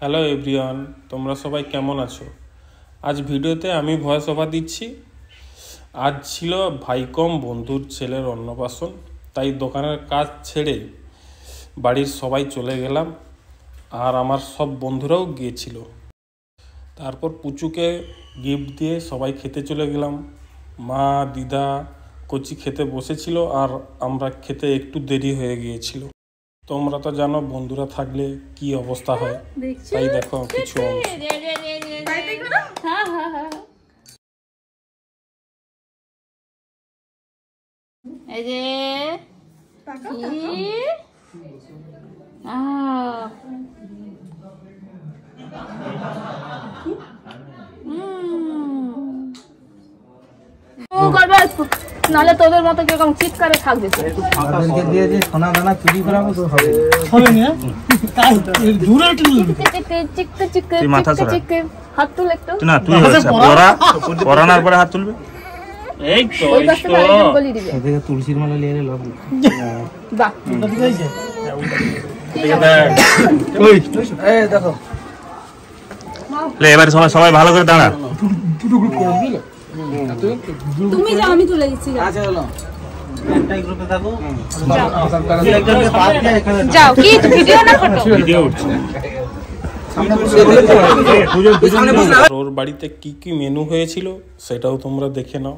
Hello everyone, তোমরা সবাই কেমন আছো? আজ ভিডিওতে আমি ভয়েস ওভার দিচ্ছি। আজ ছিল ভাইকম বন্ধুর ছেলের অন্নপ্রাশন, তাই দোকানের কাজ ছেড়ে বাড়ির সবাই চলে গেলাম, আর আমার সব বন্ধুরাও গিয়েছিল। তারপর পুচুকে গিফট দিয়ে সবাই খেতে চলে গেলাম। মা, দিদা, কচি খেতে বসেছিল, আর আমরা খেতে একটু দেরি হয়ে গিয়েছিল। তোমরা তো জানো বন্ধুরা থাকলে কি অবস্থা হয়, তাই দেখো কিছু অংশ। এই যে নাহলে তোদের মতো কিরকম চিৎকারে থাকবে। হাত তুল একটু, পড়ানোর পরে হাত তুলবে। তুলসীর মালা নিয়ে দেখো এবারে সবাই ভালো করে দাঁড়া। তুমি যাও, আমি তুলে দিচ্ছি। যাও। কি ভিডিও না ফটো? ভিডিও উঠছে। ওর বাড়িতে কি কি মেনু হয়েছিল সেটাও তোমরা দেখে নাও।